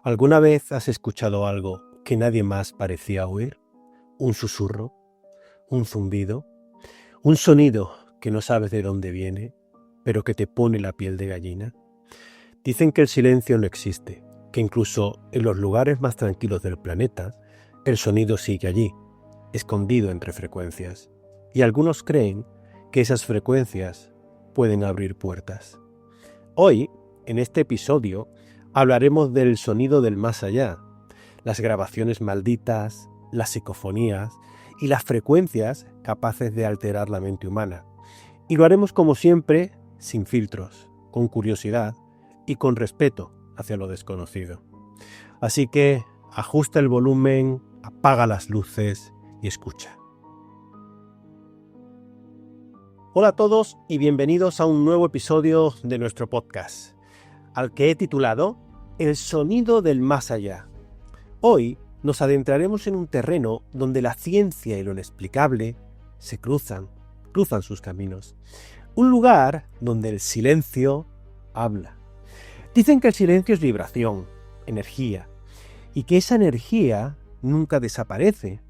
¿Alguna vez has escuchado algo que nadie más parecía oír? ¿Un susurro? ¿Un zumbido? ¿Un sonido que no sabes de dónde viene, pero que te pone la piel de gallina? Dicen que el silencio no existe, que incluso en los lugares más tranquilos del planeta, el sonido sigue allí, escondido entre frecuencias. Y algunos creen que esas frecuencias pueden abrir puertas. Hoy, en este episodio, hablaremos del sonido del más allá, las grabaciones malditas, las psicofonías y las frecuencias capaces de alterar la mente humana. Y lo haremos como siempre, sin filtros, con curiosidad y con respeto hacia lo desconocido. Así que ajusta el volumen, apaga las luces y escucha. Hola a todos y bienvenidos a un nuevo episodio de nuestro podcast, al que he titulado El sonido del más allá. Hoy nos adentraremos en un terreno donde la ciencia y lo inexplicable se cruzan sus caminos. Un lugar donde el silencio habla. Dicen que el silencio es vibración, energía, y que esa energía nunca desaparece.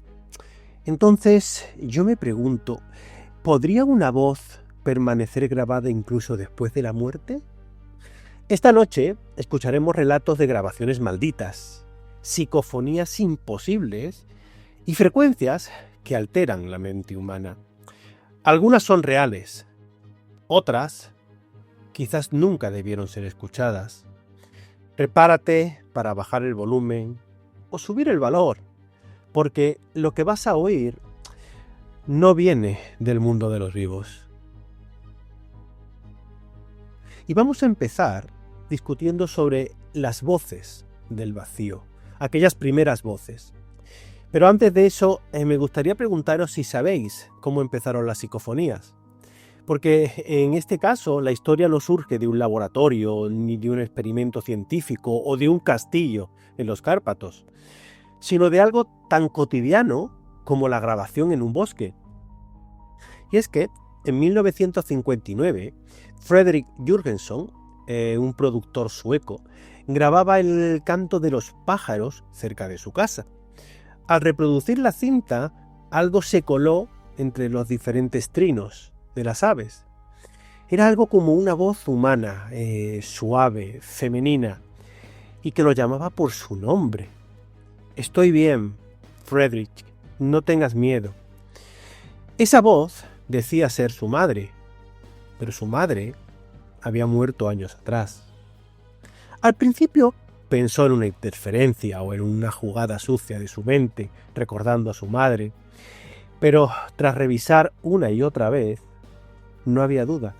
Entonces, yo me pregunto, ¿podría una voz permanecer grabada incluso después de la muerte? Esta noche escucharemos relatos de grabaciones malditas, psicofonías imposibles y frecuencias que alteran la mente humana. Algunas son reales, otras quizás nunca debieron ser escuchadas. Prepárate para bajar el volumen o subir el valor, porque lo que vas a oír no viene del mundo de los vivos. Y vamos a empezar discutiendo sobre las voces del vacío, aquellas primeras voces. Pero antes de eso, me gustaría preguntaros si sabéis cómo empezaron las psicofonías. Porque en este caso la historia no surge de un laboratorio, ni de un experimento científico o de un castillo en los Cárpatos, sino de algo tan cotidiano como la grabación en un bosque. Y es que en 1959, Fredrik Jürgenson, un productor sueco, grababa el canto de los pájaros cerca de su casa. Al reproducir la cinta, algo se coló entre los diferentes trinos de las aves. Era algo como una voz humana, suave, femenina, y que lo llamaba por su nombre. Estoy bien, Fredrik, no tengas miedo. Esa voz decía ser su madre, pero su madre había muerto años atrás. Al principio pensó en una interferencia o en una jugada sucia de su mente, recordando a su madre, pero tras revisar una y otra vez, no había duda.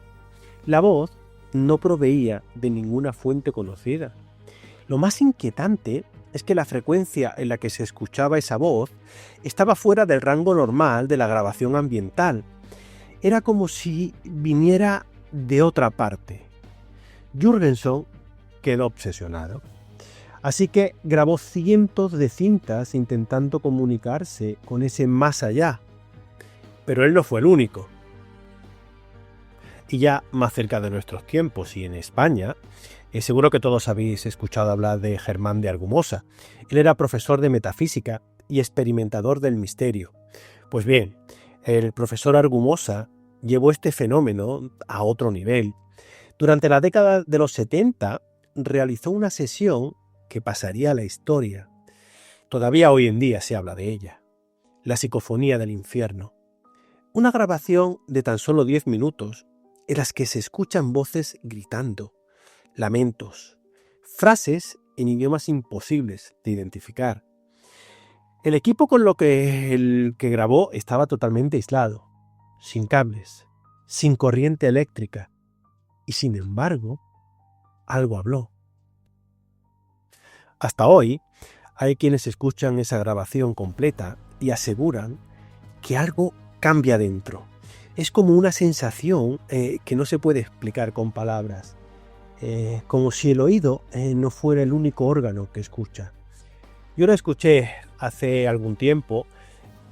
La voz no proveía de ninguna fuente conocida. Lo más inquietante es que la frecuencia en la que se escuchaba esa voz estaba fuera del rango normal de la grabación ambiental. Era como si viniera de otra parte. Jürgenson quedó obsesionado. Así que grabó cientos de cintas intentando comunicarse con ese más allá. Pero él no fue el único. Y ya más cerca de nuestros tiempos y en España, seguro que todos habéis escuchado hablar de Germán de Argumosa. Él era profesor de metafísica y experimentador del misterio. Pues bien, el profesor Argumosa llevó este fenómeno a otro nivel. Durante la década de los 70 realizó una sesión que pasaría a la historia. Todavía hoy en día se habla de ella. La psicofonía del infierno. Una grabación de tan solo 10 minutos en las que se escuchan voces gritando, lamentos, frases en idiomas imposibles de identificar. El equipo con el que grabó estaba totalmente aislado, sin cables, sin corriente eléctrica, y sin embargo, algo habló. Hasta hoy, hay quienes escuchan esa grabación completa y aseguran que algo cambia dentro. Es como una sensación que no se puede explicar con palabras, como si el oído no fuera el único órgano que escucha. Yo lo escuché hace algún tiempo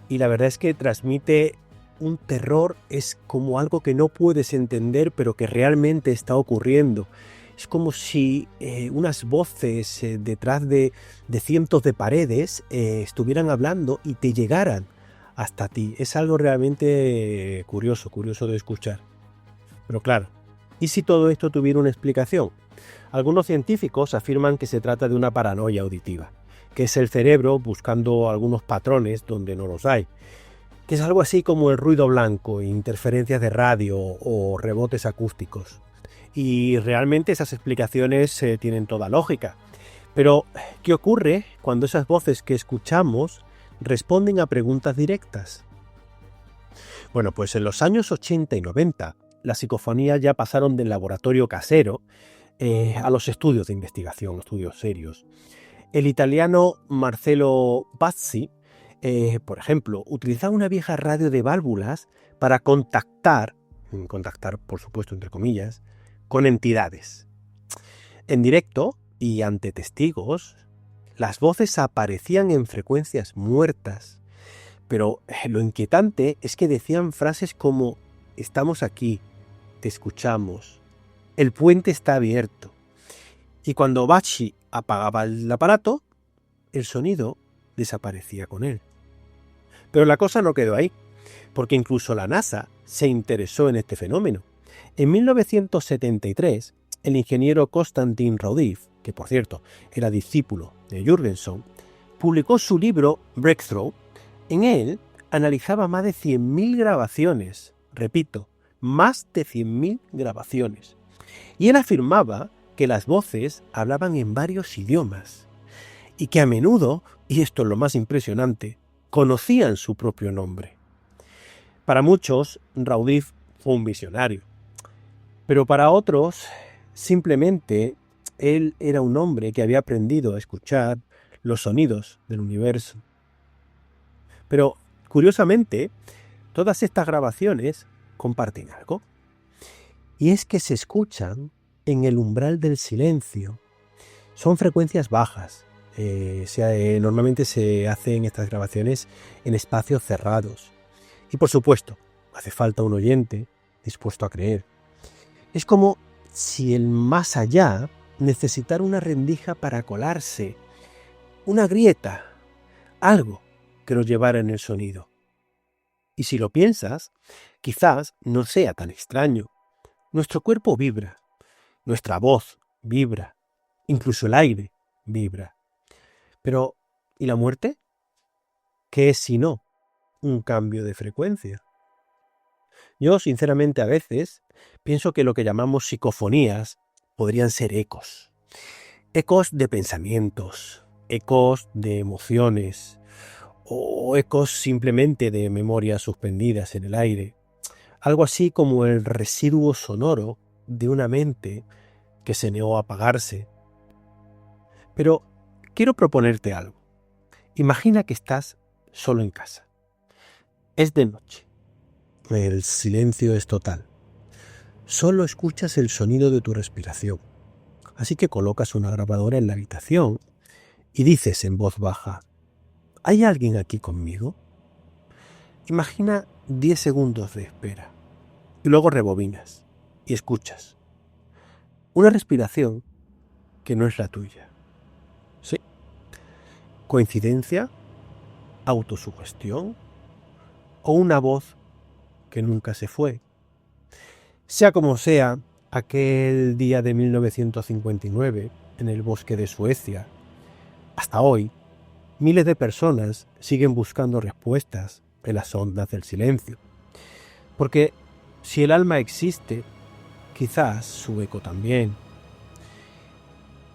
y la verdad es que transmite un terror, es como algo que no puedes entender pero que realmente está ocurriendo. Es como si unas voces detrás de cientos de paredes estuvieran hablando y te llegaran hasta ti. Es algo realmente curioso de escuchar. Pero claro, ¿y si todo esto tuviera una explicación? Algunos científicos afirman que se trata de una paranoia auditiva, que es el cerebro buscando algunos patrones donde no los hay, que es algo así como el ruido blanco, interferencias de radio o rebotes acústicos. Y realmente esas explicaciones tienen toda lógica. Pero, ¿qué ocurre cuando esas voces que escuchamos responden a preguntas directas? Bueno, pues en los años 80 y 90, las psicofonías ya pasaron del laboratorio casero a los estudios de investigación, estudios serios. El italiano Marcello Bazzi, por ejemplo, utilizaba una vieja radio de válvulas para contactar por supuesto entre comillas, con entidades. En directo y ante testigos, las voces aparecían en frecuencias muertas, pero lo inquietante es que decían frases como «estamos aquí, te escuchamos, el puente está abierto». Y cuando Bazzi apagaba el aparato, el sonido desaparecía con él. Pero la cosa no quedó ahí, porque incluso la NASA se interesó en este fenómeno. En 1973, el ingeniero Konstantin Raudive, que por cierto era discípulo de Jürgenson, publicó su libro Breakthrough. En él analizaba más de 100.000 grabaciones, repito, más de 100.000 grabaciones. Y él afirmaba que las voces hablaban en varios idiomas y que a menudo, y esto es lo más impresionante, conocían su propio nombre. Para muchos, Raudive fue un visionario, pero para otros, simplemente, él era un hombre que había aprendido a escuchar los sonidos del universo. Pero, curiosamente, todas estas grabaciones comparten algo, y es que se escuchan en el umbral del silencio. Son frecuencias bajas. Normalmente se hacen estas grabaciones en espacios cerrados. Y por supuesto, hace falta un oyente dispuesto a creer. Es como si el más allá necesitara una rendija para colarse, una grieta, algo que nos llevara en el sonido. Y si lo piensas, quizás no sea tan extraño. Nuestro cuerpo vibra, nuestra voz vibra, incluso el aire vibra. Pero, ¿y la muerte? ¿Qué es sino un cambio de frecuencia? Yo, sinceramente, a veces pienso que lo que llamamos psicofonías podrían ser ecos. Ecos de pensamientos, ecos de emociones o ecos simplemente de memorias suspendidas en el aire. Algo así como el residuo sonoro de una mente que se negó a apagarse. Pero quiero proponerte algo. Imagina que estás solo en casa. Es de noche. El silencio es total. Solo escuchas el sonido de tu respiración. Así que colocas una grabadora en la habitación y dices en voz baja: ¿hay alguien aquí conmigo? Imagina 10 segundos de espera y luego rebobinas y escuchas una respiración que no es la tuya. ¿Sí? ¿Coincidencia? ¿Autosugestión? ¿O una voz que nunca se fue? Sea como sea, aquel día de 1959, en el bosque de Suecia, hasta hoy, miles de personas siguen buscando respuestas en las ondas del silencio. Porque si el alma existe, quizás su eco también.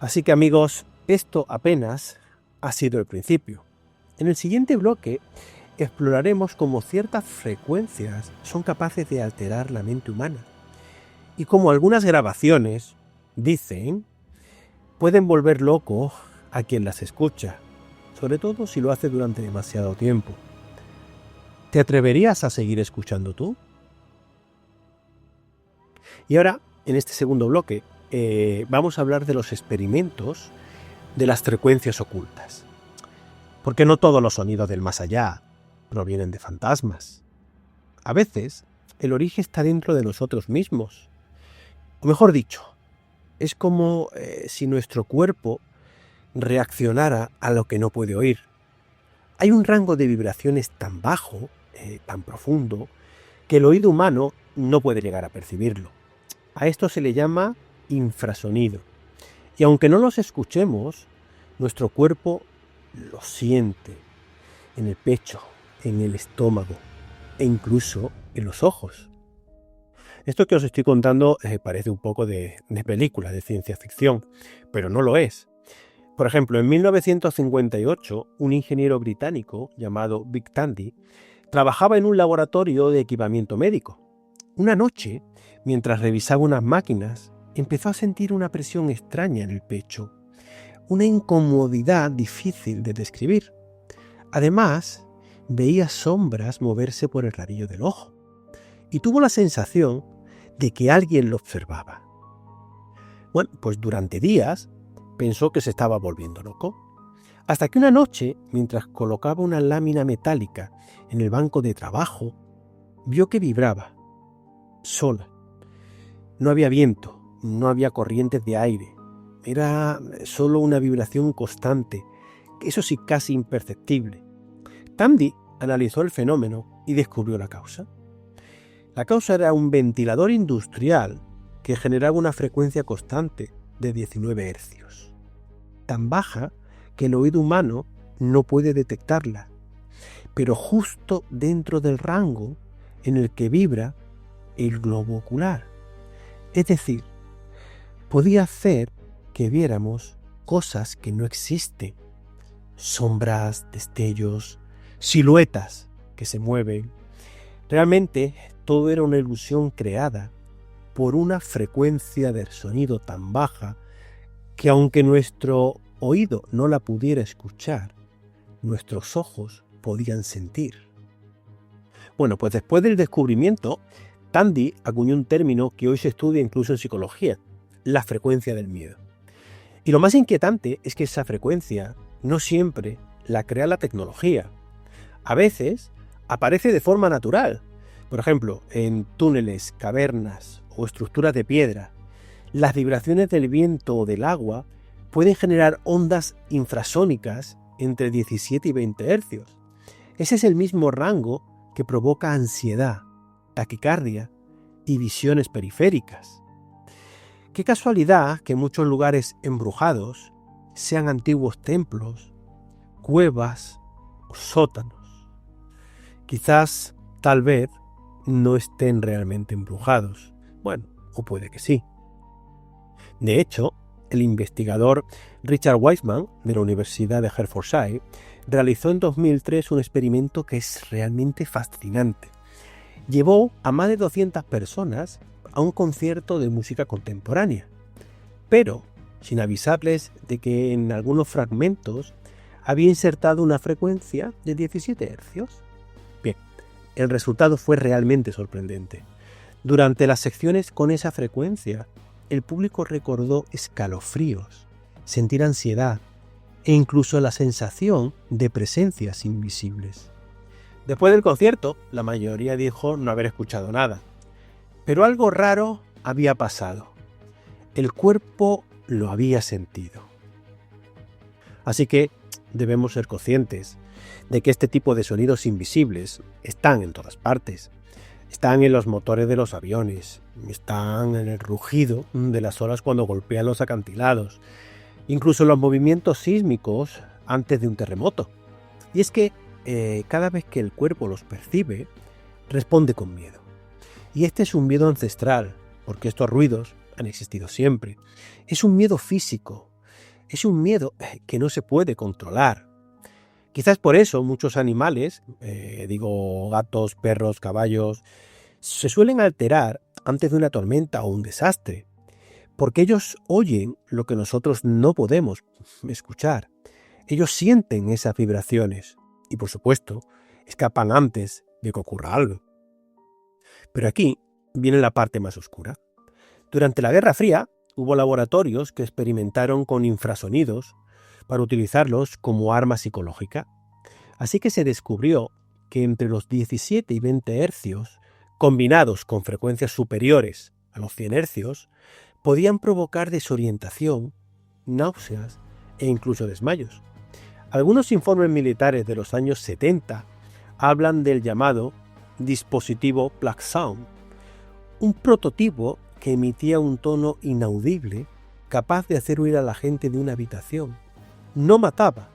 Así que amigos, esto apenas ha sido el principio. En el siguiente bloque exploraremos cómo ciertas frecuencias son capaces de alterar la mente humana y cómo algunas grabaciones, dicen, pueden volver loco a quien las escucha, sobre todo si lo hace durante demasiado tiempo. ¿Te atreverías a seguir escuchando tú? Y ahora, en este segundo bloque, vamos a hablar de los experimentos de las frecuencias ocultas. Porque no todos los sonidos del más allá provienen de fantasmas. A veces, el origen está dentro de nosotros mismos. O mejor dicho, Es como si nuestro cuerpo reaccionara a lo que no puede oír. Hay un rango de vibraciones tan bajo, tan profundo, que el oído humano no puede llegar a percibirlo. A esto se le llama infrasonido. Y aunque no los escuchemos, nuestro cuerpo lo siente en el pecho, en el estómago e incluso en los ojos. Esto que os estoy contando parece un poco de película, de ciencia ficción, pero no lo es. Por ejemplo, en 1958, un ingeniero británico llamado Vic Tandy trabajaba en un laboratorio de equipamiento médico. Una noche, mientras revisaba unas máquinas, empezó a sentir una presión extraña en el pecho, una incomodidad difícil de describir. Además, veía sombras moverse por el rabillo del ojo y tuvo la sensación de que alguien lo observaba. Bueno, pues durante días pensó que se estaba volviendo loco, hasta que una noche, mientras colocaba una lámina metálica en el banco de trabajo, vio que vibraba, sola. No había viento, no había corrientes de aire, era solo una vibración constante, eso sí casi imperceptible. Tandy analizó el fenómeno y descubrió la causa. La causa era un ventilador industrial que generaba una frecuencia constante de 19 hercios, tan baja que el oído humano no puede detectarla, pero justo dentro del rango en el que vibra el globo ocular. Es decir, podía hacer que viéramos cosas que no existen, sombras, destellos, siluetas que se mueven. Realmente todo era una ilusión creada por una frecuencia del sonido tan baja que aunque nuestro oído no la pudiera escuchar, nuestros ojos podían sentir. Bueno, pues después del descubrimiento, Tandy acuñó un término que hoy se estudia incluso en psicología, la frecuencia del miedo. Y lo más inquietante es que esa frecuencia no siempre la crea la tecnología. A veces aparece de forma natural. Por ejemplo, en túneles, cavernas o estructuras de piedra, las vibraciones del viento o del agua pueden generar ondas infrasónicas entre 17 y 20 hercios. Ese es el mismo rango que provoca ansiedad, taquicardia y visiones periféricas. Qué casualidad que muchos lugares embrujados sean antiguos templos, cuevas o sótanos. Quizás, tal vez, no estén realmente embrujados. Bueno, o puede que sí. De hecho, el investigador Richard Wiseman, de la Universidad de Hertfordshire, realizó en 2003 un experimento que es realmente fascinante. Llevó a más de 200 personas a un concierto de música contemporánea, pero sin avisarles de que en algunos fragmentos había insertado una frecuencia de 17 hercios. Bien, el resultado fue realmente sorprendente. Durante las secciones con esa frecuencia, el público recordó escalofríos, sentir ansiedad e incluso la sensación de presencias invisibles. Después del concierto, la mayoría dijo no haber escuchado nada, pero algo raro había pasado. El cuerpo lo había sentido. Así que debemos ser conscientes de que este tipo de sonidos invisibles están en todas partes. Están en los motores de los aviones, están en el rugido de las olas cuando golpean los acantilados, incluso en los movimientos sísmicos antes de un terremoto. Y es que cada vez que el cuerpo los percibe, responde con miedo. Y este es un miedo ancestral, porque estos ruidos han existido siempre. Es un miedo físico, es un miedo que no se puede controlar. Quizás por eso muchos animales, gatos, perros, caballos, se suelen alterar antes de una tormenta o un desastre, porque ellos oyen lo que nosotros no podemos escuchar. Ellos sienten esas vibraciones y, por supuesto, escapan antes de que ocurra algo. Pero aquí viene la parte más oscura. Durante la Guerra Fría hubo laboratorios que experimentaron con infrasonidos para utilizarlos como arma psicológica. Así que se descubrió que entre los 17 y 20 hercios, combinados con frecuencias superiores a los 100 hercios, podían provocar desorientación, náuseas e incluso desmayos. Algunos informes militares de los años 70 hablan del llamado dispositivo Black Sound, un prototipo que emitía un tono inaudible capaz de hacer huir a la gente de una habitación. No mataba,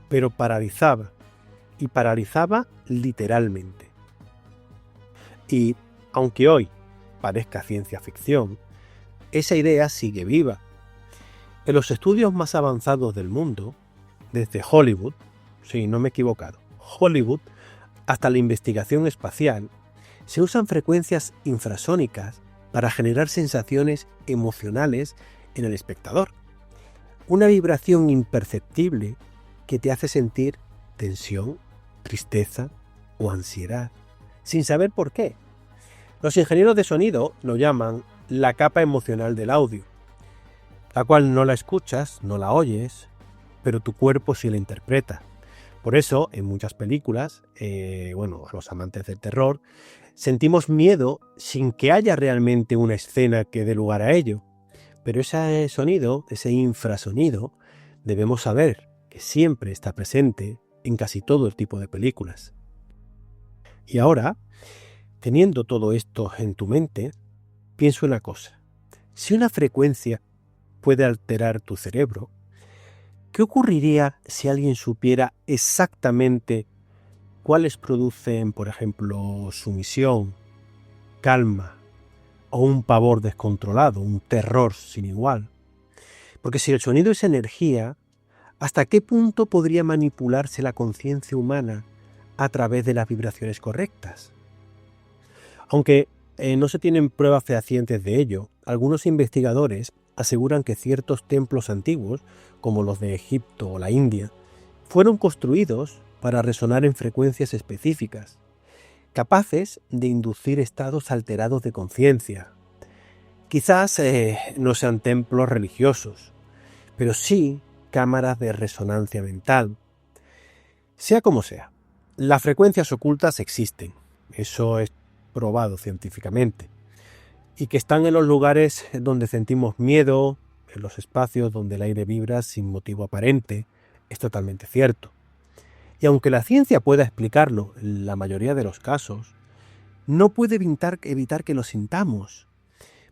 pero paralizaba, y paralizaba literalmente. Y, aunque hoy parezca ciencia ficción, esa idea sigue viva. En los estudios más avanzados del mundo, desde Hollywood, sí, no me he equivocado, Hollywood, hasta la investigación espacial, se usan frecuencias infrasónicas para generar sensaciones emocionales en el espectador. Una vibración imperceptible que te hace sentir tensión, tristeza o ansiedad, sin saber por qué. Los ingenieros de sonido lo llaman la capa emocional del audio, la cual no la escuchas, no la oyes, pero tu cuerpo sí la interpreta. Por eso, en muchas películas, los amantes del terror, sentimos miedo sin que haya realmente una escena que dé lugar a ello. Pero ese sonido, ese infrasonido, debemos saber que siempre está presente en casi todo el tipo de películas. Y ahora, teniendo todo esto en tu mente, pienso una cosa. Si una frecuencia puede alterar tu cerebro, ¿qué ocurriría si alguien supiera exactamente cuáles producen, por ejemplo, sumisión, calma o un pavor descontrolado, un terror sin igual? Porque si el sonido es energía, ¿hasta qué punto podría manipularse la conciencia humana a través de las vibraciones correctas? Aunque no se tienen pruebas fehacientes de ello, algunos investigadores aseguran que ciertos templos antiguos, como los de Egipto o la India, fueron construidos para resonar en frecuencias específicas, capaces de inducir estados alterados de conciencia. Quizás no sean templos religiosos, pero sí cámaras de resonancia mental. Sea como sea, las frecuencias ocultas existen, eso es probado científicamente, y que están en los lugares donde sentimos miedo, en los espacios donde el aire vibra sin motivo aparente, es totalmente cierto. Y aunque la ciencia pueda explicarlo en la mayoría de los casos, no puede evitar que lo sintamos,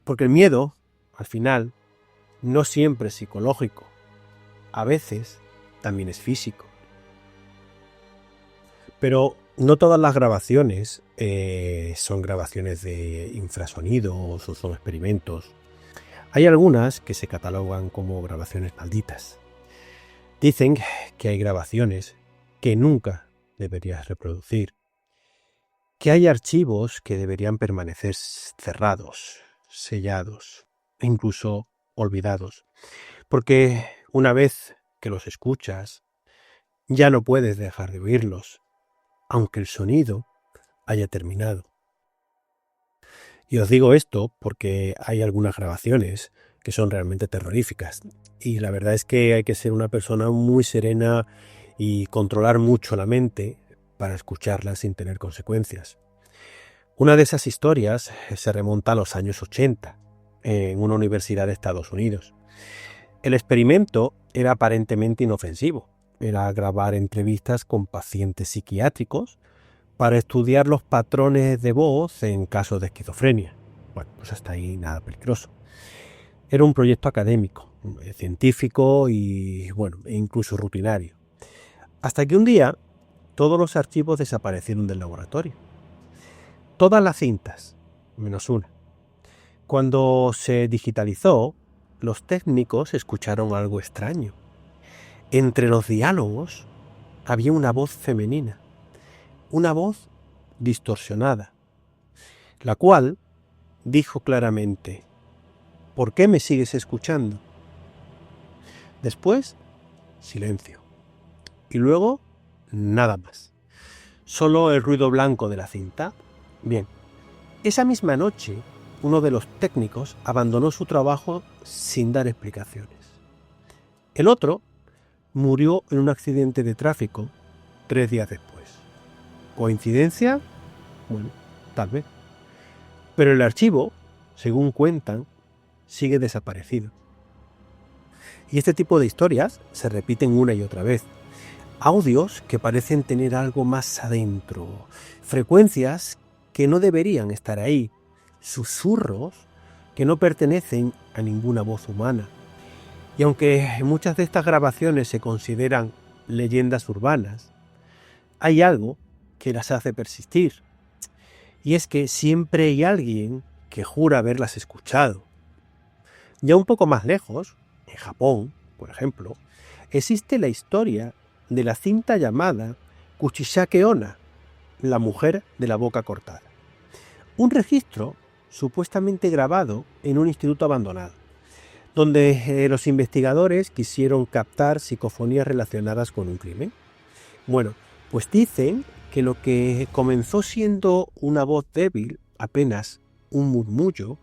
porque el miedo, al final, no siempre es psicológico, a veces también es físico. Pero no todas las grabaciones son grabaciones de infrasonidos o son experimentos. Hay algunas que se catalogan como grabaciones malditas. Dicen que hay grabaciones que nunca deberías reproducir, que hay archivos que deberían permanecer cerrados, sellados e incluso olvidados, porque una vez que los escuchas ya no puedes dejar de oírlos, aunque el sonido haya terminado. Y os digo esto porque hay algunas grabaciones que son realmente terroríficas, y la verdad es que hay que ser una persona muy serena y controlar mucho la mente para escucharlas sin tener consecuencias. Una de esas historias se remonta a los años 80, en una universidad de Estados Unidos. El experimento era aparentemente inofensivo. Era grabar entrevistas con pacientes psiquiátricos para estudiar los patrones de voz en casos de esquizofrenia. Bueno, pues hasta ahí nada peligroso. Era un proyecto académico, científico e incluso rutinario. Hasta que un día todos los archivos desaparecieron del laboratorio. Todas las cintas, menos una. Cuando se digitalizó, los técnicos escucharon algo extraño. Entre los diálogos había una voz femenina, una voz distorsionada, la cual dijo claramente: ¿por qué me sigues escuchando? Después, silencio. Y luego, nada más. Solo el ruido blanco de la cinta. Bien, esa misma noche, uno de los técnicos abandonó su trabajo sin dar explicaciones. El otro murió en un accidente de tráfico 3 días después. ¿Coincidencia? Bueno, tal vez. Pero el archivo, según cuentan, sigue desaparecido. Y este tipo de historias se repiten una y otra vez. Audios que parecen tener algo más adentro, frecuencias que no deberían estar ahí, susurros que no pertenecen a ninguna voz humana. Y aunque muchas de estas grabaciones se consideran leyendas urbanas, hay algo que las hace persistir. Y es que siempre hay alguien que jura haberlas escuchado. Ya un poco más lejos, en Japón, por ejemplo, existe la historia de la cinta llamada Kuchisake Onna, la mujer de la boca cortada. Un registro supuestamente grabado en un instituto abandonado, donde los investigadores quisieron captar psicofonías relacionadas con un crimen. Bueno, pues dicen que lo que comenzó siendo una voz débil, apenas un murmullo,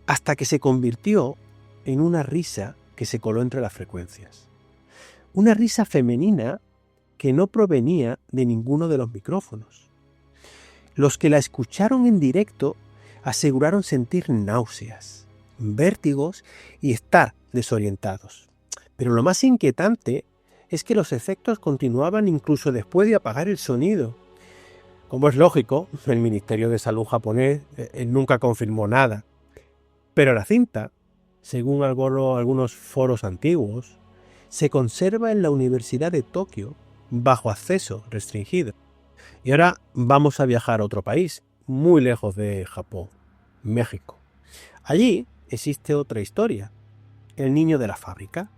hasta que se convirtió en una risa que se coló entre las frecuencias. Una risa femenina que no provenía de ninguno de los micrófonos. Los que la escucharon en directo aseguraron sentir náuseas, vértigos y estar desorientados. Pero lo más inquietante es que los efectos continuaban incluso después de apagar el sonido. Como es lógico, el Ministerio de Salud japonés nunca confirmó nada. Pero la cinta, según algunos foros antiguos, se conserva en la Universidad de Tokio bajo acceso restringido. Y ahora vamos a viajar a otro país, muy lejos de Japón, México. Allí existe otra historia, El niño de la fábrica.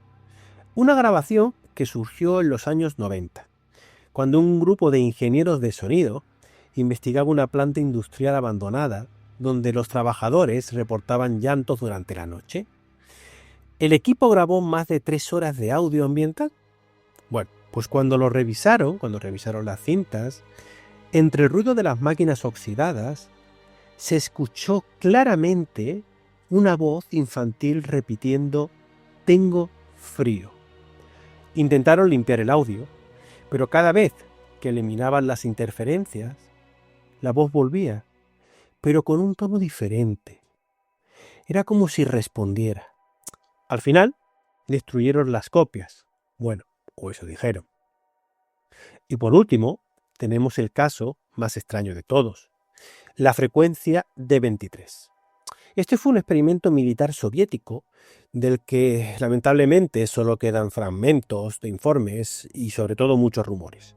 Una grabación que surgió en los años 90, cuando un grupo de ingenieros de sonido investigaba una planta industrial abandonada donde los trabajadores reportaban llantos durante la noche. ¿El equipo grabó más de 3 horas de audio ambiental? Bueno, pues cuando revisaron las cintas, entre el ruido de las máquinas oxidadas, se escuchó claramente una voz infantil repitiendo «tengo frío». Intentaron limpiar el audio, pero cada vez que eliminaban las interferencias, la voz volvía, pero con un tono diferente. Era como si respondiera. Al final, destruyeron las copias. Bueno, o eso dijeron. Y por último, tenemos el caso más extraño de todos, la frecuencia D23. Este fue un experimento militar soviético del que lamentablemente solo quedan fragmentos de informes y sobre todo muchos rumores.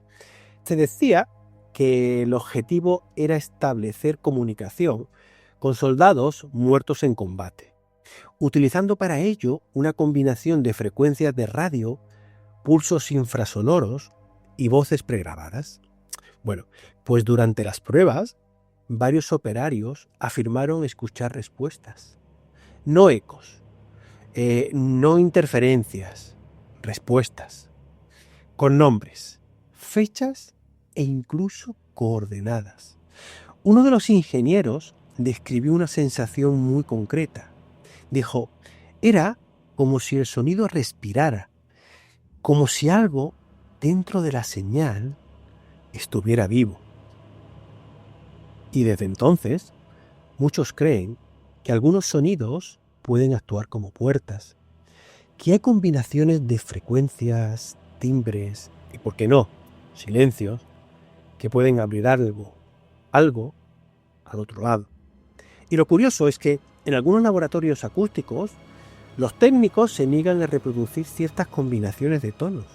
Se decía que el objetivo era establecer comunicación con soldados muertos en combate, utilizando para ello una combinación de frecuencias de radio, pulsos infrasonoros y voces pregrabadas. Bueno, pues durante las pruebas, varios operarios afirmaron escuchar respuestas, no ecos, no interferencias, respuestas, con nombres, fechas e incluso coordenadas. Uno de los ingenieros describió una sensación muy concreta. Dijo, era como si el sonido respirara, como si algo dentro de la señal estuviera vivo. Y desde entonces, muchos creen que algunos sonidos pueden actuar como puertas, que hay combinaciones de frecuencias, timbres y, ¿por qué no?, silencios, que pueden abrir algo al otro lado. Y lo curioso es que en algunos laboratorios acústicos, los técnicos se niegan a reproducir ciertas combinaciones de tonos,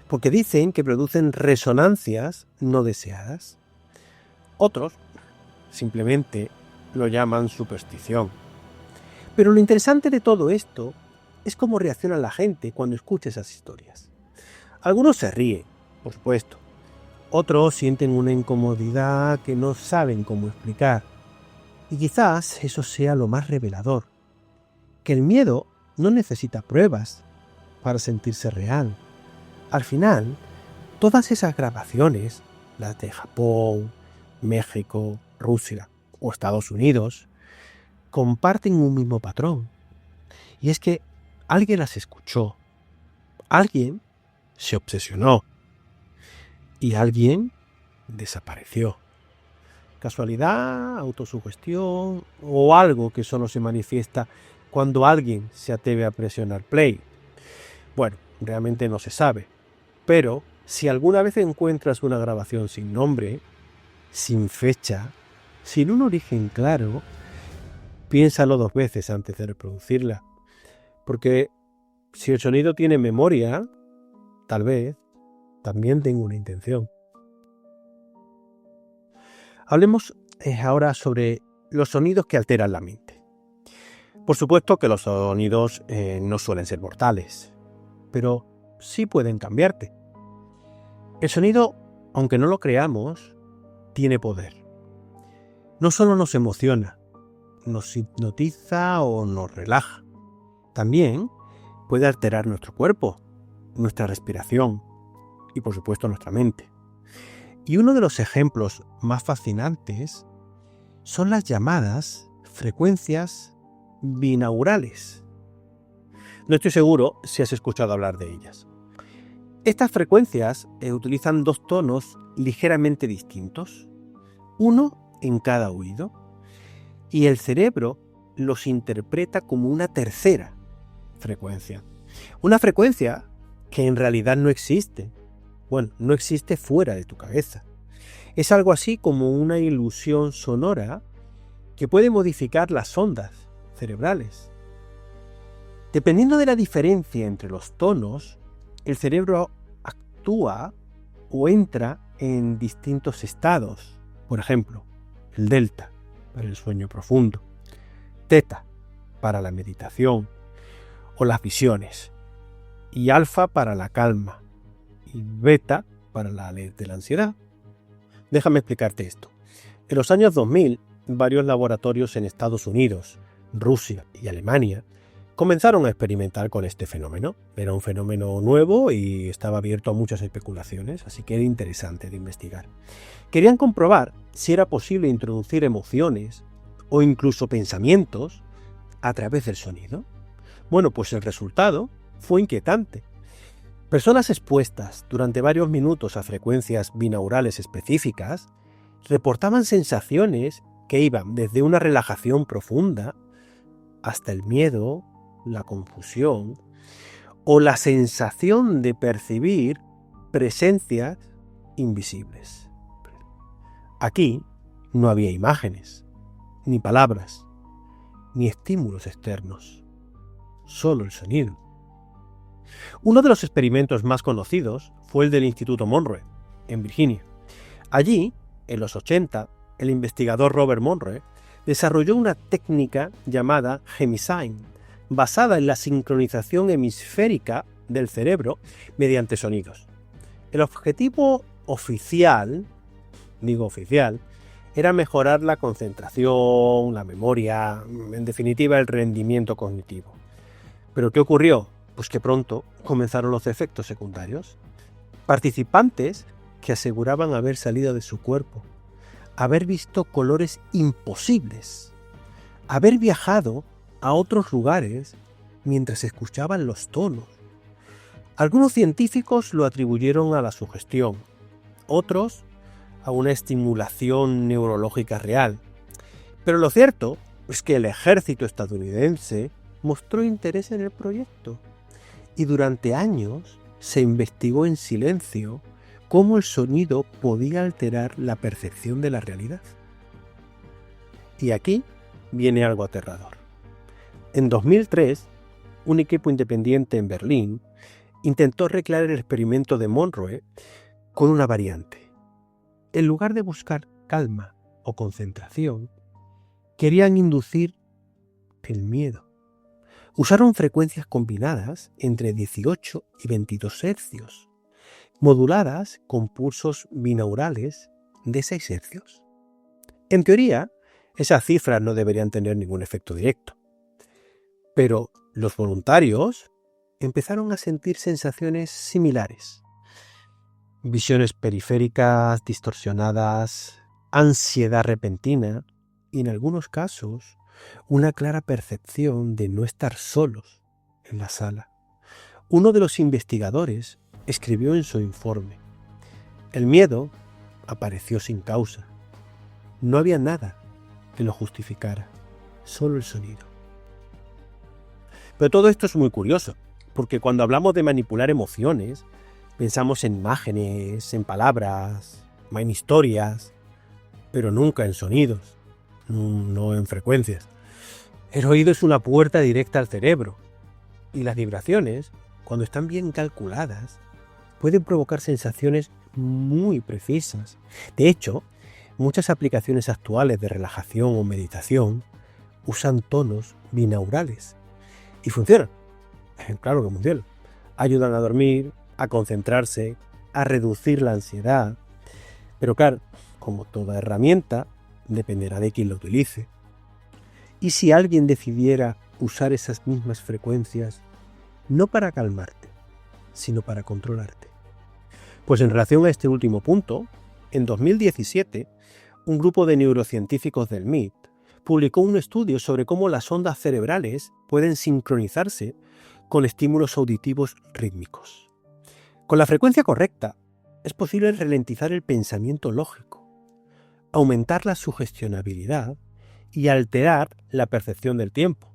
porque dicen que producen resonancias no deseadas. Otros simplemente lo llaman superstición. Pero lo interesante de todo esto es cómo reacciona la gente cuando escucha esas historias. Algunos se ríen, por supuesto. Otros sienten una incomodidad que no saben cómo explicar. Y quizás eso sea lo más revelador, que el miedo no necesita pruebas para sentirse real. Al final, todas esas grabaciones, las de Japón, México, Rusia o Estados Unidos, comparten un mismo patrón. Y es que alguien las escuchó, alguien se obsesionó y alguien desapareció. ¿Casualidad, autosugestión o algo que solo se manifiesta cuando alguien se atreve a presionar play? Bueno, realmente no se sabe, pero si alguna vez encuentras una grabación sin nombre, sin fecha, sin un origen claro, piénsalo 2 veces antes de reproducirla, porque si el sonido tiene memoria, tal vez también tenga una intención. Hablemos ahora sobre los sonidos que alteran la mente. Por supuesto que los sonidos no suelen ser mortales, pero sí pueden cambiarte. El sonido, aunque no lo creamos, tiene poder. No solo nos emociona, nos hipnotiza o nos relaja. También puede alterar nuestro cuerpo, nuestra respiración y por supuesto nuestra mente. Y uno de los ejemplos más fascinantes son las llamadas frecuencias binaurales. No estoy seguro si has escuchado hablar de ellas. Estas frecuencias utilizan 2 tonos ligeramente distintos, uno en cada oído, y el cerebro los interpreta como una tercera frecuencia. Una frecuencia que en realidad no existe. Bueno, no existe fuera de tu cabeza. Es algo así como una ilusión sonora que puede modificar las ondas cerebrales. Dependiendo de la diferencia entre los tonos, el cerebro actúa o entra en distintos estados. Por ejemplo, el delta para el sueño profundo, teta para la meditación o las visiones, y alfa para la calma y beta para la de la ansiedad. Déjame explicarte esto. En los años 2000, varios laboratorios en Estados Unidos, Rusia y Alemania comenzaron a experimentar con este fenómeno. Era un fenómeno nuevo y estaba abierto a muchas especulaciones, así que era interesante de investigar. Querían comprobar si era posible introducir emociones o incluso pensamientos a través del sonido. Bueno, pues el resultado fue inquietante. Personas expuestas durante varios minutos a frecuencias binaurales específicas reportaban sensaciones que iban desde una relajación profunda hasta el miedo, la confusión o la sensación de percibir presencias invisibles. Aquí no había imágenes, ni palabras, ni estímulos externos, solo el sonido. Uno de los experimentos más conocidos fue el del Instituto Monroe, en Virginia. Allí, en los 80, el investigador Robert Monroe desarrolló una técnica llamada Chemysyn, basada en la sincronización hemisférica del cerebro mediante sonidos. El objetivo oficial, era mejorar la concentración, la memoria, en definitiva el rendimiento cognitivo. ¿Pero qué ocurrió? Pues que pronto comenzaron los efectos secundarios. Participantes que aseguraban haber salido de su cuerpo, haber visto colores imposibles, haber viajado a otros lugares mientras escuchaban los tonos. Algunos científicos lo atribuyeron a la sugestión, otros a una estimulación neurológica real. Pero lo cierto es que el ejército estadounidense mostró interés en el proyecto y durante años se investigó en silencio cómo el sonido podía alterar la percepción de la realidad. Y aquí viene algo aterrador. En 2003, un equipo independiente en Berlín intentó recrear el experimento de Monroe con una variante. En lugar de buscar calma o concentración, querían inducir el miedo. Usaron frecuencias combinadas entre 18 y 22 hercios, moduladas con pulsos binaurales de 6 hercios. En teoría, esas cifras no deberían tener ningún efecto directo. Pero los voluntarios empezaron a sentir sensaciones similares. Visiones periféricas distorsionadas, ansiedad repentina y en algunos casos una clara percepción de no estar solos en la sala. Uno de los investigadores escribió en su informe: el miedo apareció sin causa. No había nada que lo justificara, solo el sonido. Pero todo esto es muy curioso, porque cuando hablamos de manipular emociones, pensamos en imágenes, en palabras, en historias, pero nunca en sonidos, no en frecuencias. El oído es una puerta directa al cerebro, y las vibraciones, cuando están bien calculadas, pueden provocar sensaciones muy precisas. De hecho, muchas aplicaciones actuales de relajación o meditación usan tonos binaurales y funcionan. Claro que funcionan. Ayudan a dormir, a concentrarse, a reducir la ansiedad. Pero claro, como toda herramienta, dependerá de quién lo utilice. ¿Y si alguien decidiera usar esas mismas frecuencias no para calmarte, sino para controlarte? Pues en relación a este último punto, en 2017, un grupo de neurocientíficos del MIT publicó un estudio sobre cómo las ondas cerebrales pueden sincronizarse con estímulos auditivos rítmicos. Con la frecuencia correcta, es posible ralentizar el pensamiento lógico, aumentar la sugestionabilidad y alterar la percepción del tiempo.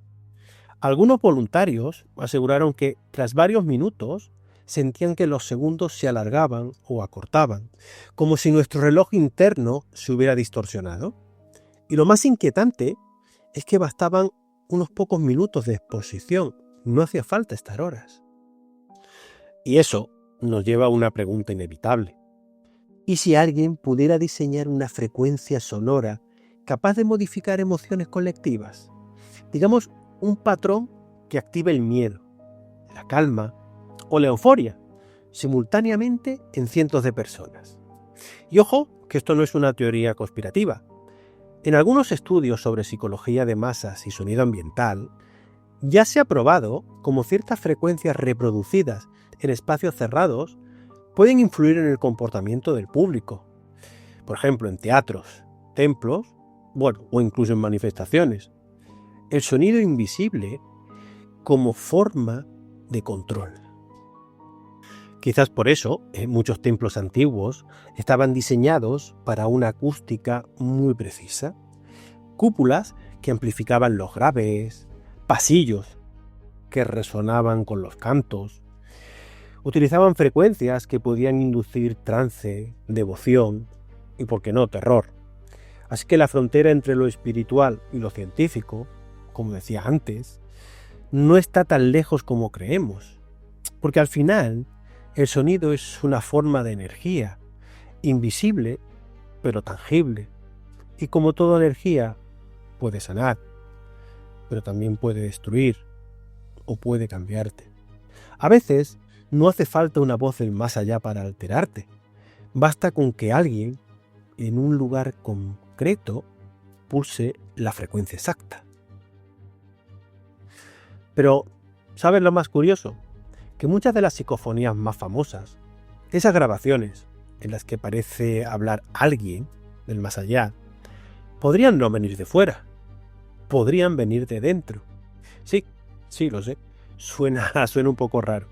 Algunos voluntarios aseguraron que, tras varios minutos, sentían que los segundos se alargaban o acortaban, como si nuestro reloj interno se hubiera distorsionado. Y lo más inquietante es que bastaban unos pocos minutos de exposición, no hacía falta estar horas. Y eso nos lleva a una pregunta inevitable. ¿Y si alguien pudiera diseñar una frecuencia sonora capaz de modificar emociones colectivas? Digamos, un patrón que active el miedo, la calma o la euforia, simultáneamente en cientos de personas. Y ojo, que esto no es una teoría conspirativa. En algunos estudios sobre psicología de masas y sonido ambiental, ya se ha probado cómo ciertas frecuencias reproducidas en espacios cerrados pueden influir en el comportamiento del público. Por ejemplo, en teatros, templos, o incluso en manifestaciones. El sonido invisible como forma de control. Quizás por eso, muchos templos antiguos estaban diseñados para una acústica muy precisa. Cúpulas que amplificaban los graves, pasillos que resonaban con los cantos. Utilizaban frecuencias que podían inducir trance, devoción y, por qué no, terror. Así que la frontera entre lo espiritual y lo científico, como decía antes, no está tan lejos como creemos. Porque al final, el sonido es una forma de energía, invisible pero tangible. Y como toda energía, puede sanar, pero también puede destruir o puede cambiarte. A veces no hace falta una voz del más allá para alterarte. Basta con que alguien en un lugar concreto pulse la frecuencia exacta. Pero, ¿sabes lo más curioso? Que muchas de las psicofonías más famosas, esas grabaciones en las que parece hablar alguien del más allá, podrían no venir de fuera, podrían venir de dentro. Sí, lo sé, suena un poco raro.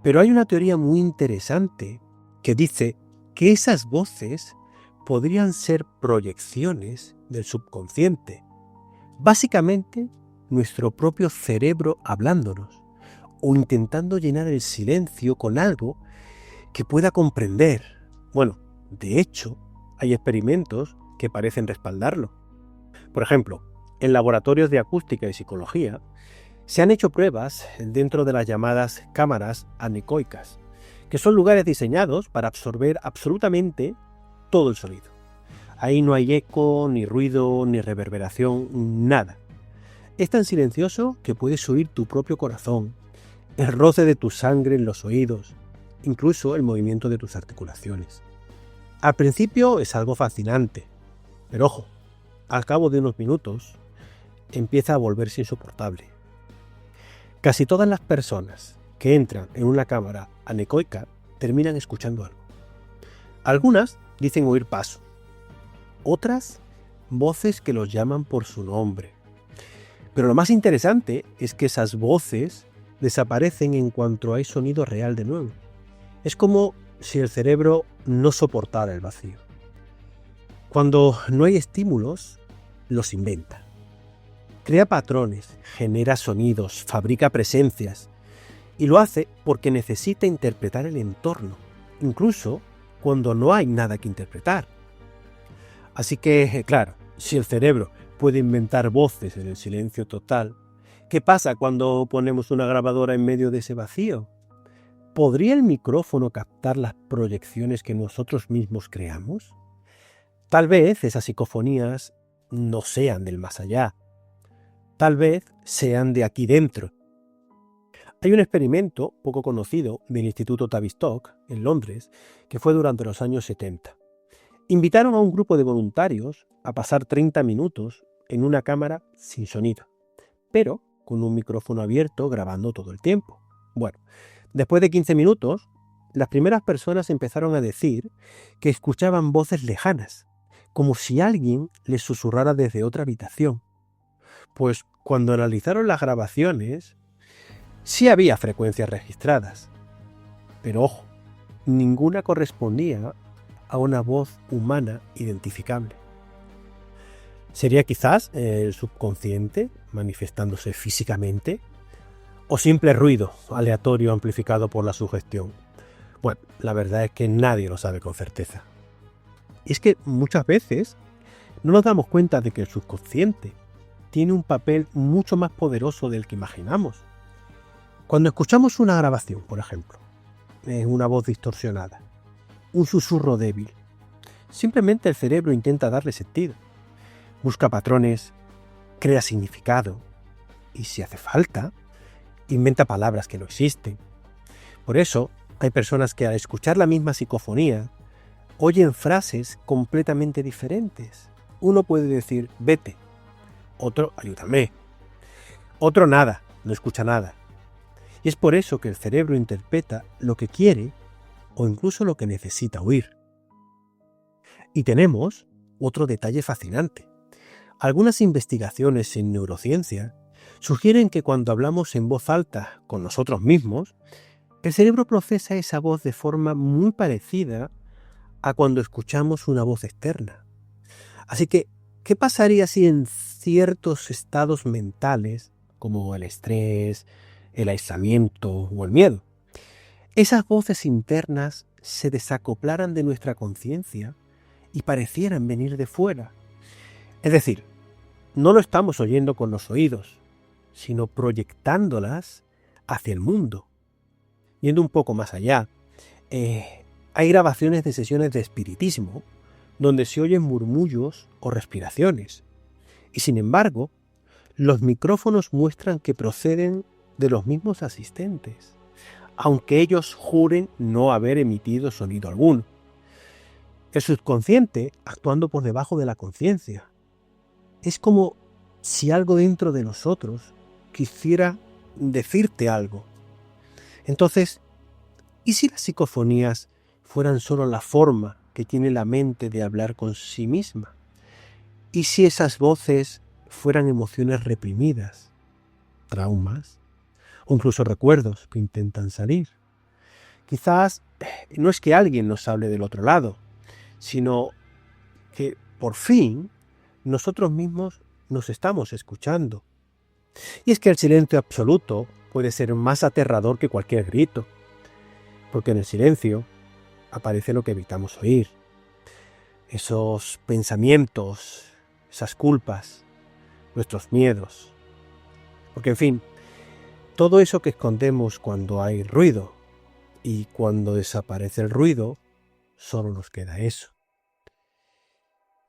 Pero hay una teoría muy interesante que dice que esas voces podrían ser proyecciones del subconsciente. Básicamente, nuestro propio cerebro hablándonos o intentando llenar el silencio con algo que pueda comprender. De hecho, hay experimentos que parecen respaldarlo. Por ejemplo, en laboratorios de acústica y psicología se han hecho pruebas dentro de las llamadas cámaras anecoicas, que son lugares diseñados para absorber absolutamente todo el sonido. Ahí no hay eco, ni ruido, ni reverberación, nada. Es tan silencioso que puedes oír tu propio corazón, el roce de tu sangre en los oídos, incluso el movimiento de tus articulaciones. Al principio es algo fascinante, pero ojo, al cabo de unos minutos empieza a volverse insoportable. Casi todas las personas que entran en una cámara anecoica terminan escuchando algo. Algunas dicen oír pasos, otras voces que los llaman por su nombre. Pero lo más interesante es que esas voces desaparecen en cuanto hay sonido real de nuevo. Es como si el cerebro no soportara el vacío. Cuando no hay estímulos, los inventa. crea patrones, genera sonidos, fabrica presencias y lo hace porque necesita interpretar el entorno, incluso cuando no hay nada que interpretar. Así que, claro, si el cerebro puede inventar voces en el silencio total, ¿qué pasa cuando ponemos una grabadora en medio de ese vacío? ¿Podría el micrófono captar las proyecciones que nosotros mismos creamos? Tal vez esas psicofonías no sean del más allá. Tal vez sean de aquí dentro. Hay un experimento poco conocido del Instituto Tavistock, en Londres, que fue durante los años 70. Invitaron a un grupo de voluntarios a pasar 30 minutos en una cámara sin sonido, pero con un micrófono abierto grabando todo el tiempo. Bueno, después de 15 minutos, las primeras personas empezaron a decir que escuchaban voces lejanas, como si alguien les susurrara desde otra habitación. Pues cuando analizaron las grabaciones, sí había frecuencias registradas, pero ojo, ninguna correspondía a una voz humana identificable. ¿Sería quizás el subconsciente manifestándose físicamente? ¿O simple ruido aleatorio amplificado por la sugestión? Bueno, la verdad es que nadie lo sabe con certeza. Y es que muchas veces no nos damos cuenta de que el subconsciente tiene un papel mucho más poderoso del que imaginamos. Cuando escuchamos una grabación, por ejemplo, una voz distorsionada, un susurro débil, simplemente el cerebro intenta darle sentido. Busca patrones, crea significado y, si hace falta, inventa palabras que no existen. Por eso, hay personas que al escuchar la misma psicofonía oyen frases completamente diferentes. Uno puede decir, vete. Otro, ayúdame. Otro, nada, no escucha nada. Y es por eso que el cerebro interpreta lo que quiere o incluso lo que necesita oír. Y tenemos otro detalle fascinante. Algunas investigaciones en neurociencia sugieren que cuando hablamos en voz alta con nosotros mismos, el cerebro procesa esa voz de forma muy parecida a cuando escuchamos una voz externa. Así que, ¿qué pasaría si en ciertos estados mentales, como el estrés, el aislamiento o el miedo, esas voces internas se desacoplaran de nuestra conciencia y parecieran venir de fuera? Es decir, no lo estamos oyendo con los oídos, sino proyectándolas hacia el mundo. Yendo un poco más allá, hay grabaciones de sesiones de espiritismo donde se oyen murmullos o respiraciones. Y sin embargo, los micrófonos muestran que proceden de los mismos asistentes, aunque ellos juren no haber emitido sonido alguno. El subconsciente actuando por debajo de la conciencia. Es como si algo dentro de nosotros quisiera decirte algo. Entonces, ¿y si las psicofonías fueran solo la forma que tiene la mente de hablar con sí misma? ¿Y si esas voces fueran emociones reprimidas, traumas o incluso recuerdos que intentan salir? Quizás no es que alguien nos hable del otro lado, sino que por fin nosotros mismos nos estamos escuchando. Y es que el silencio absoluto puede ser más aterrador que cualquier grito, porque en el silencio aparece lo que evitamos oír. Esos pensamientos, esas culpas, nuestros miedos. Porque en fin, todo eso que escondemos cuando hay ruido, y cuando desaparece el ruido, solo nos queda eso.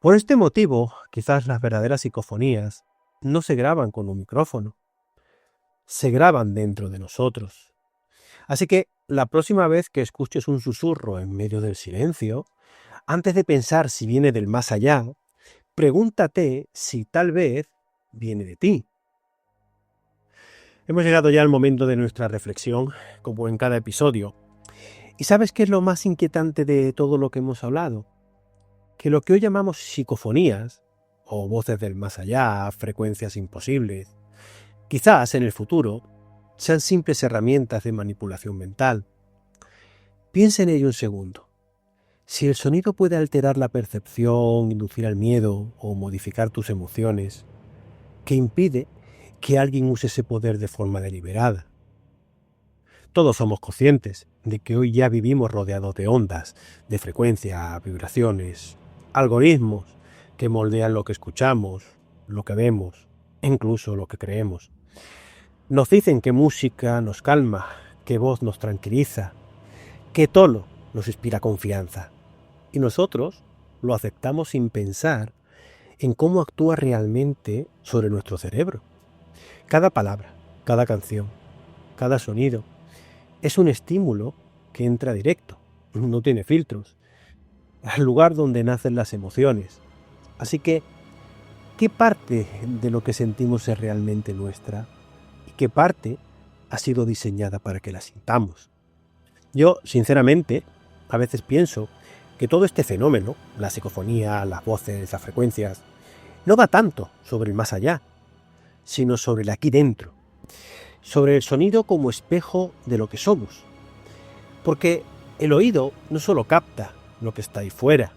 Por este motivo, quizás las verdaderas psicofonías no se graban con un micrófono, se graban dentro de nosotros. Así que la próxima vez que escuches un susurro en medio del silencio, antes de pensar si viene del más allá, pregúntate si tal vez viene de ti. Hemos llegado ya al momento de nuestra reflexión, como en cada episodio. ¿Y sabes qué es lo más inquietante de todo lo que hemos hablado? Que lo que hoy llamamos psicofonías, o voces del más allá, frecuencias imposibles, quizás en el futuro sean simples herramientas de manipulación mental. Piensa en ello un segundo. Si el sonido puede alterar la percepción, inducir al miedo o modificar tus emociones, que impide que alguien use ese poder de forma deliberada. Todos somos conscientes de que hoy ya vivimos rodeados de ondas, de frecuencia, vibraciones, algoritmos que moldean lo que escuchamos, lo que vemos, e incluso lo que creemos. Nos dicen que música nos calma, que voz nos tranquiliza, que tono nos inspira confianza. Y nosotros lo aceptamos sin pensar en cómo actúa realmente sobre nuestro cerebro. Cada palabra, cada canción, cada sonido es un estímulo que entra directo, no tiene filtros, al lugar donde nacen las emociones. Así que, ¿qué parte de lo que sentimos es realmente nuestra? ¿Y qué parte ha sido diseñada para que la sintamos? Yo, sinceramente, a veces pienso que todo este fenómeno, la psicofonía, las voces, las frecuencias, no va tanto sobre el más allá, sino sobre el aquí dentro, sobre el sonido como espejo de lo que somos. Porque el oído no solo capta lo que está ahí fuera,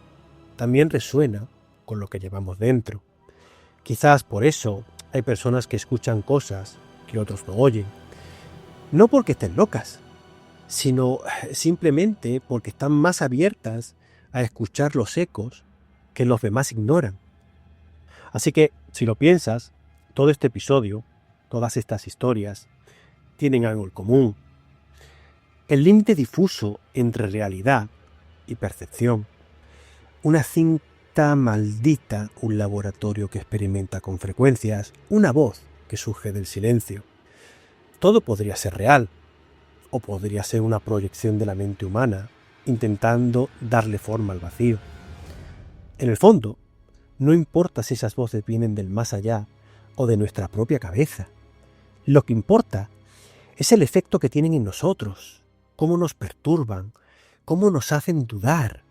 también resuena con lo que llevamos dentro. Quizás por eso hay personas que escuchan cosas que otros no oyen. No porque estén locas, sino simplemente porque están más abiertas a escuchar los ecos que los demás ignoran. Así que, si lo piensas, todo este episodio, todas estas historias, tienen algo en común. El límite difuso entre realidad y percepción. Una cinta maldita, un laboratorio que experimenta con frecuencias, una voz que surge del silencio. Todo podría ser real, o podría ser una proyección de la mente humana, intentando darle forma al vacío. En el fondo, no importa si esas voces vienen del más allá o de nuestra propia cabeza. Lo que importa es el efecto que tienen en nosotros, cómo nos perturban, cómo nos hacen dudar,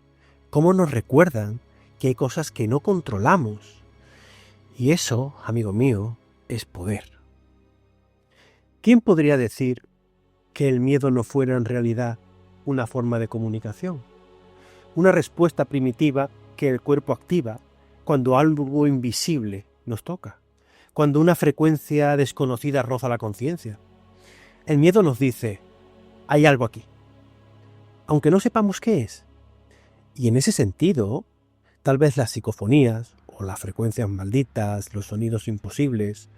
cómo nos recuerdan que hay cosas que no controlamos. Y eso, amigo mío, es poder. ¿Quién podría decir que el miedo no fuera en realidad una forma de comunicación? Una respuesta primitiva que el cuerpo activa cuando algo invisible nos toca, cuando una frecuencia desconocida roza la conciencia. El miedo nos dice, hay algo aquí, aunque no sepamos qué es. Y en ese sentido, tal vez las psicofonías o las frecuencias malditas, los sonidos imposibles,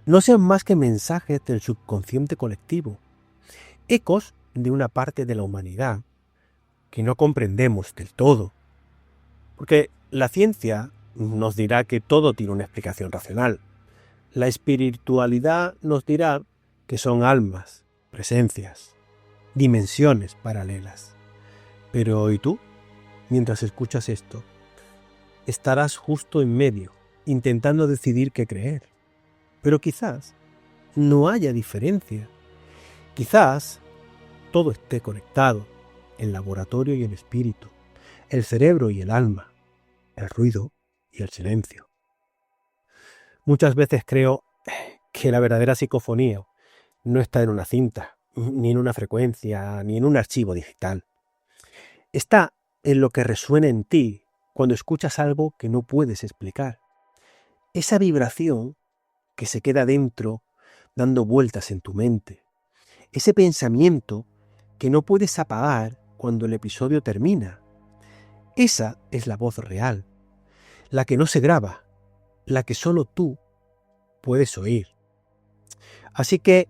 no sean más que mensajes del subconsciente colectivo, ecos de una parte de la humanidad que no comprendemos del todo. Porque la ciencia nos dirá que todo tiene una explicación racional. La espiritualidad nos dirá que son almas, presencias, dimensiones paralelas. Pero ¿y tú? Mientras escuchas esto, estarás justo en medio, intentando decidir qué creer. Pero quizás no haya diferencia. Quizás todo esté conectado, el laboratorio y el espíritu, el cerebro y el alma, el ruido y el silencio. Muchas veces creo que la verdadera psicofonía no está en una cinta, ni en una frecuencia, ni en un archivo digital. Está en lo que resuena en ti cuando escuchas algo que no puedes explicar. Esa vibración que se queda dentro dando vueltas en tu mente. Ese pensamiento que no puedes apagar cuando el episodio termina. Esa es la voz real, la que no se graba, la que solo tú puedes oír. Así que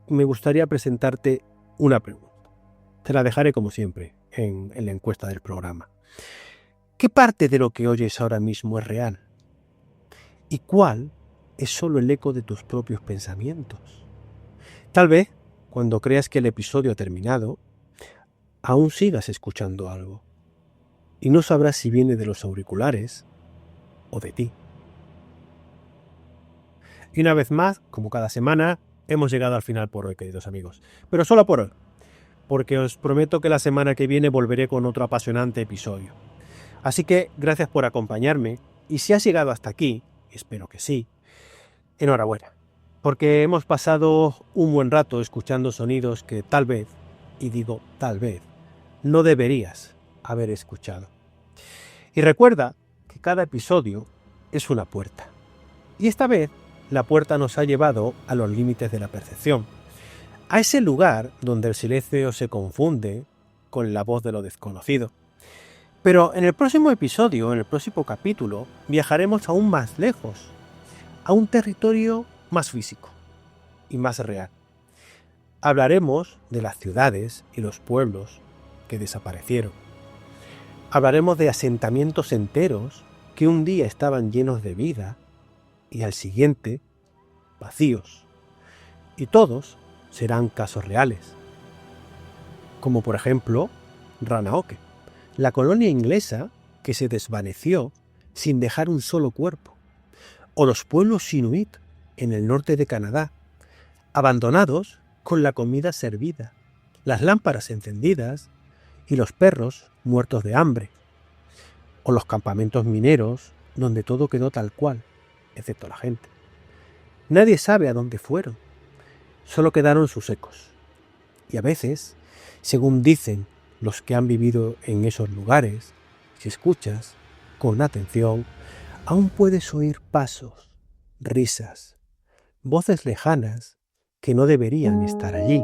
me gustaría presentarte una pregunta. Te la dejaré como siempre en la encuesta del programa. ¿Qué parte de lo que oyes ahora mismo es real? ¿Y cuál es solo el eco de tus propios pensamientos? Tal vez, cuando creas que el episodio ha terminado, aún sigas escuchando algo. Y no sabrás si viene de los auriculares o de ti. Y una vez más, como cada semana, hemos llegado al final por hoy, queridos amigos. Pero solo por hoy, porque os prometo que la semana que viene volveré con otro apasionante episodio. Así que gracias por acompañarme, y si has llegado hasta aquí, espero que sí, enhorabuena, porque hemos pasado un buen rato escuchando sonidos que tal vez, y digo tal vez, no deberías haber escuchado. Y recuerda que cada episodio es una puerta. Y esta vez la puerta nos ha llevado a los límites de la percepción, a ese lugar donde el silencio se confunde con la voz de lo desconocido. Pero en el próximo episodio, en el próximo capítulo, viajaremos aún más lejos, a un territorio más físico y más real. Hablaremos de las ciudades y los pueblos que desaparecieron. Hablaremos de asentamientos enteros que un día estaban llenos de vida y al siguiente vacíos. Y todos serán casos reales. Como por ejemplo Ranahawke, la colonia inglesa que se desvaneció sin dejar un solo cuerpo. O los pueblos inuit en el norte de Canadá, abandonados con la comida servida, las lámparas encendidas y los perros muertos de hambre. O los campamentos mineros donde todo quedó tal cual, excepto la gente. Nadie sabe a dónde fueron, solo quedaron sus ecos. Y a veces, según dicen los que han vivido en esos lugares, si escuchas con atención, aún puedes oír pasos, risas, voces lejanas que no deberían estar allí.